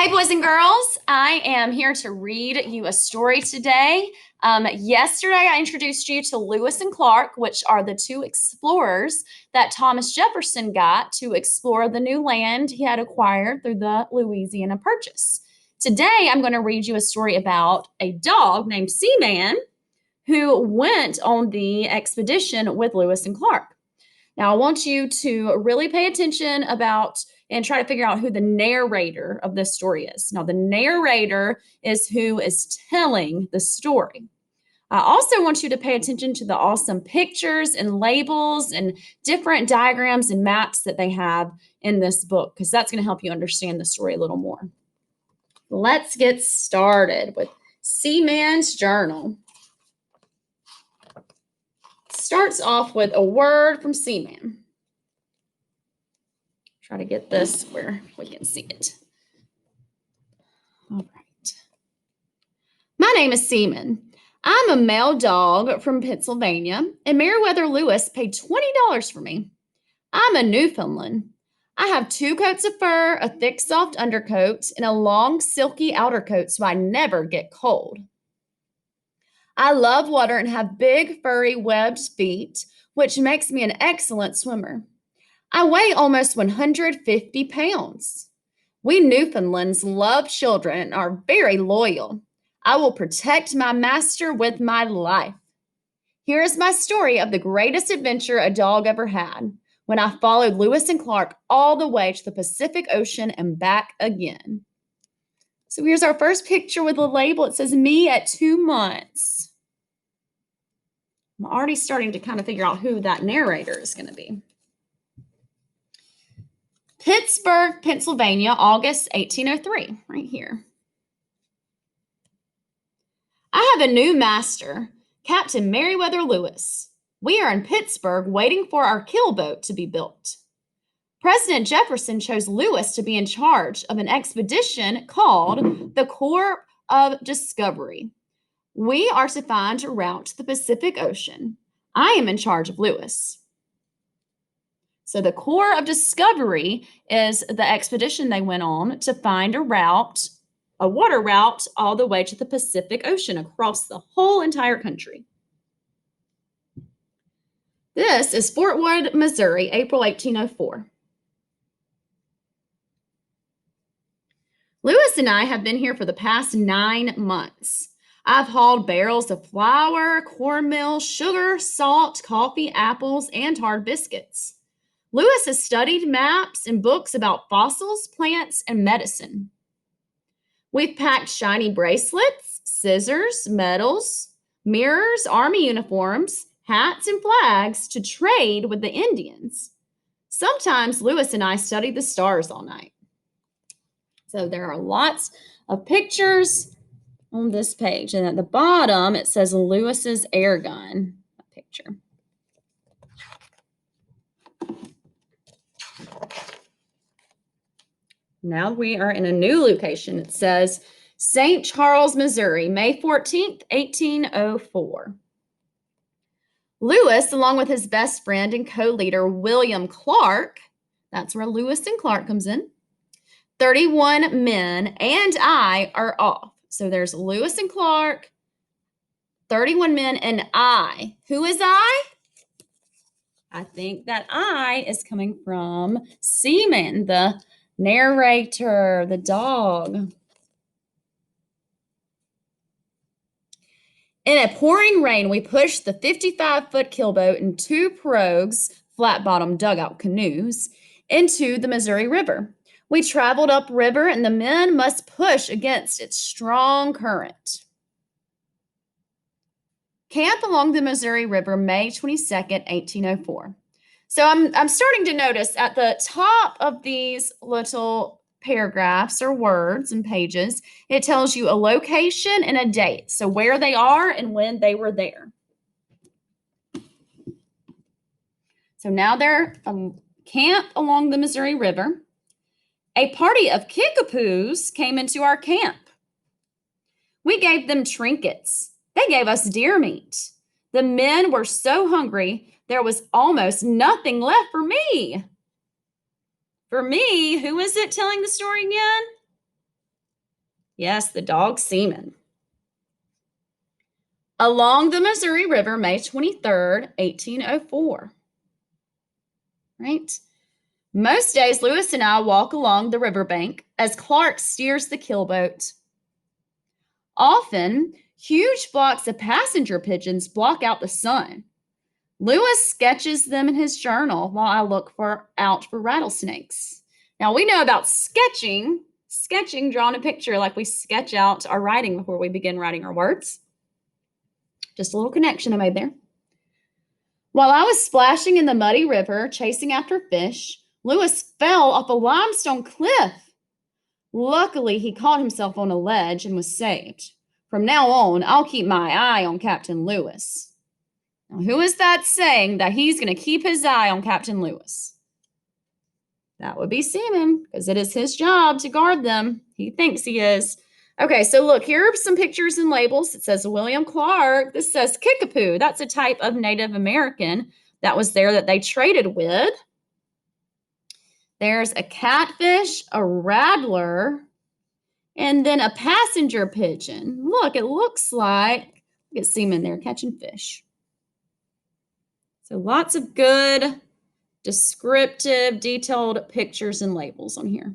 Hey, boys and girls, I am here to read you a story today. Yesterday, I introduced you to Lewis and Clark, which are the two explorers that Thomas Jefferson got to explore the new land he had acquired through the Louisiana Purchase. Today, I'm going to read you a story about a dog named Seaman who went on the expedition with Lewis and Clark. Now, I want you to really pay attention about and try to figure out who the narrator of this story is. Now, the narrator is who is telling the story. I also want you to pay attention to the awesome pictures and labels and different diagrams and maps that they have in this book, because that's going to help you understand the story a little more. Let's get started with Seaman's Journal. Starts off with a word from Seaman. Try to get this where we can see it. All right. My name is Seaman. I'm a male dog from Pennsylvania, and Meriwether Lewis paid $20 for me. I'm a Newfoundland. I have 2 coats of fur, a thick, soft undercoat, and a long, silky outer coat so I never get cold. I love water and have big, furry, webbed feet, which makes me an excellent swimmer. I weigh almost 150 pounds. We Newfoundlands love children and are very loyal. I will protect my master with my life. Here is my story of the greatest adventure a dog ever had, when I followed Lewis and Clark all the way to the Pacific Ocean and back again. So here's our first picture with a label. It says, me at 2 months. I'm already starting to kind of figure out who that narrator is going to be. Pittsburgh, Pennsylvania, August 1803, right here. I have a new master, Captain Meriwether Lewis. We are in Pittsburgh waiting for our keelboat to be built. President Jefferson chose Lewis to be in charge of an expedition called the Corps of Discovery. We are to find a route to the Pacific Ocean. I am in charge of Lewis. So the Corps of Discovery is the expedition they went on to find a route, a water route, all the way to the Pacific Ocean across the whole entire country. This is Fort Wood, Missouri, April 1804. Lewis and I have been here for the past 9 months. I've hauled barrels of flour, cornmeal, sugar, salt, coffee, apples, and hard biscuits. Lewis has studied maps and books about fossils, plants, and medicine. We've packed shiny bracelets, scissors, medals, mirrors, army uniforms, hats, and flags to trade with the Indians. Sometimes Lewis and I study the stars all night. So there are lots of pictures on this page. And at the bottom, it says Lewis's air gun picture. Now we are in a new location. It says St. Charles, Missouri, May 14th, 1804. Lewis, along with his best friend and co-leader, William Clark, that's where Lewis and Clark comes in, 31 men, and I are off. So there's Lewis and Clark, 31 men, and I. Who is I? I think that I is coming from Seaman, the narrator, the dog. In a pouring rain, we pushed the 55-foot keelboat and 2 pirogues, flat-bottom dugout canoes, into the Missouri River. We traveled upriver, and the men must push against its strong current. Camp along the Missouri River, May 22nd, 1804. So I'm starting to notice at the top of these little paragraphs or words and pages, it tells you a location and a date. So where they are and when they were there. So now they're camp along the Missouri River. A party of Kickapoos came into our camp. We gave them trinkets. They gave us deer meat. The men were so hungry, there was almost nothing left for me. For me, who is it telling the story again? Yes, the dog Seaman. Along the Missouri River, May 23rd, 1804. Right? Most days, Lewis and I walk along the riverbank as Clark steers the keelboat. Often, huge flocks of passenger pigeons block out the sun. Lewis sketches them in his journal while I look out for rattlesnakes. Now, we know about sketching, drawing a picture like we sketch out our writing before we begin writing our words. Just a little connection I made there. While I was splashing in the muddy river, chasing after fish, Lewis fell off a limestone cliff. Luckily, he caught himself on a ledge and was saved. From now on, I'll keep my eye on Captain Lewis. Now, who is that saying that he's going to keep his eye on Captain Lewis? That would be Seaman, because it is his job to guard them. He thinks he is. Okay, so look, here are some pictures and labels. It says William Clark. This says Kickapoo. That's a type of Native American that was there that they traded with. There's a catfish, a rattler, and then a passenger pigeon. Look, it looks like, look at Seaman there catching fish. So lots of good, descriptive, detailed pictures and labels on here.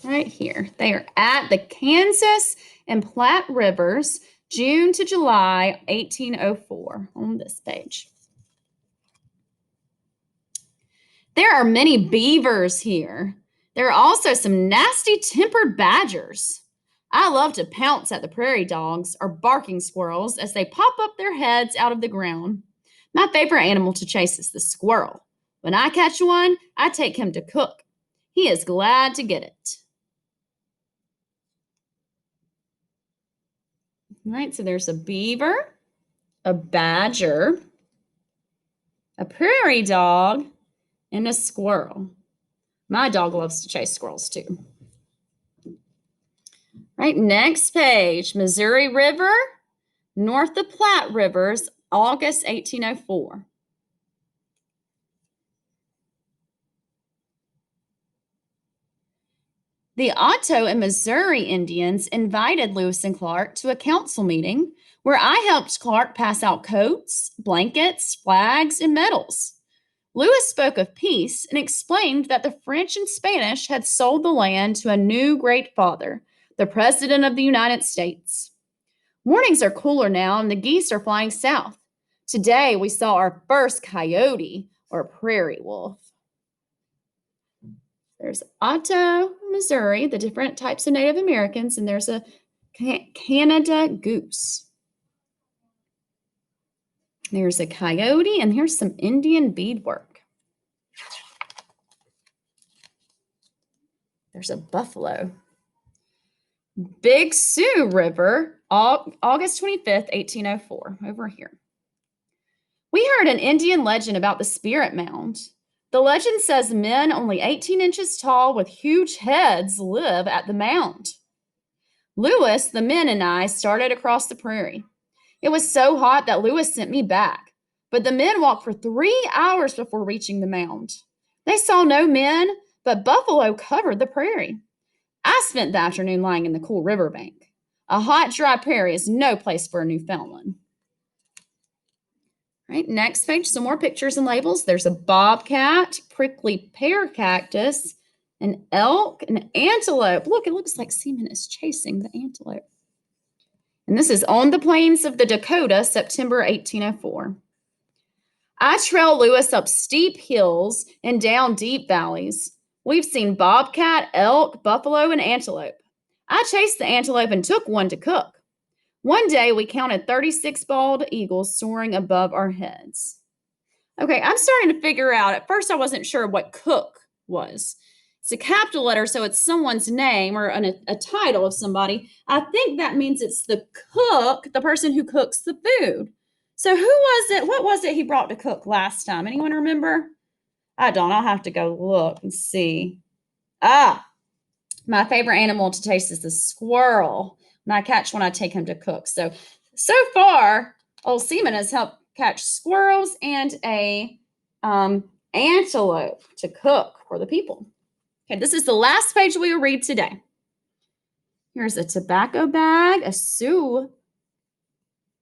Right here. They are at the Kansas and Platte Rivers, June to July, 1804 on this page. There are many beavers here. There are also some nasty tempered badgers. I love to pounce at the prairie dogs or barking squirrels as they pop up their heads out of the ground. My favorite animal to chase is the squirrel. When I catch one, I take him to cook. He is glad to get it. All right, so there's a beaver, a badger, a prairie dog, and a squirrel. My dog loves to chase squirrels too. Right, next page, Missouri River, north of Platte Rivers, August 1804. The Otto and Missouri Indians invited Lewis and Clark to a council meeting where I helped Clark pass out coats, blankets, flags, and medals. Lewis spoke of peace and explained that the French and Spanish had sold the land to a new great father, the President of the United States. Mornings are cooler now and the geese are flying south. Today we saw our first coyote or prairie wolf. There's Otto, Missouri, the different types of Native Americans, and there's a Canada goose. There's a coyote, and here's some Indian beadwork. There's a buffalo. Big Sioux River, August 25th, 1804, over here. We heard an Indian legend about the Spirit Mound. The legend says men only 18 inches tall with huge heads live at the mound. Lewis, the men, and I started across the prairie. It was so hot that Lewis sent me back, but the men walked for 3 hours before reaching the mound. They saw no men, but buffalo covered the prairie. I spent the afternoon lying in the cool riverbank. A hot, dry prairie is no place for a Newfoundland. Right, next page, some more pictures and labels. There's a bobcat, prickly pear cactus, an elk, an antelope. Look, it looks like Seaman is chasing the antelope. And this is on the plains of the Dakota, September 1804. I trail Lewis up steep hills and down deep valleys. We've seen bobcat, elk, buffalo, and antelope. I chased the antelope and took one to cook. One day, we counted 36 bald eagles soaring above our heads. Okay, I'm starting to figure out. At first, I wasn't sure what cook was. It's a capital letter, so it's someone's name or a title of somebody. I think that means it's the cook, the person who cooks the food. So who was it? What was it he brought to cook last time? Anyone remember? I don't. I'll have to go look and see. My favorite animal to taste is the squirrel. When I catch one, I take him to cook. So far, old Seaman has helped catch squirrels and a antelope to cook for the people. Okay, this is the last page we will read today. Here's a tobacco bag, a Sioux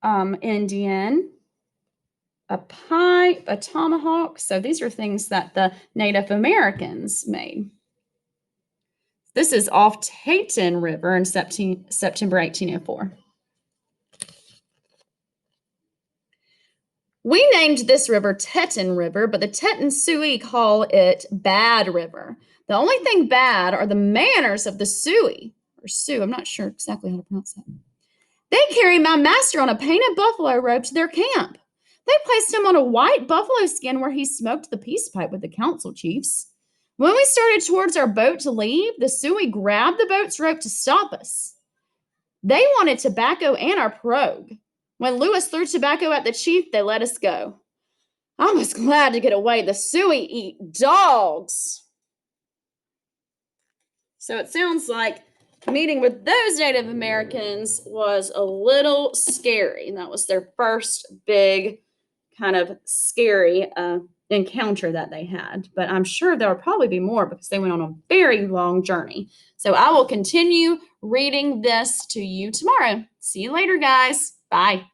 Indian, a pipe, a tomahawk. So these are things that the Native Americans made. This is off Teton River in September 1804. We named this river Teton River, but the Teton Sioux call it Bad River. The only thing bad are the manners of the Sioux, or Sioux. I'm not sure exactly how to pronounce that. They carried my master on a painted buffalo robe to their camp. They placed him on a white buffalo skin where he smoked the peace pipe with the council chiefs. When we started towards our boat to leave, the Sioux grabbed the boat's rope to stop us. They wanted tobacco and our pirogue. When Lewis threw tobacco at the chief, they let us go. I was glad to get away. The Sioux eat dogs. So it sounds like meeting with those Native Americans was a little scary. And that was their first big kind of scary encounter that they had. But I'm sure there will probably be more because they went on a very long journey. So I will continue reading this to you tomorrow. See you later, guys. Bye.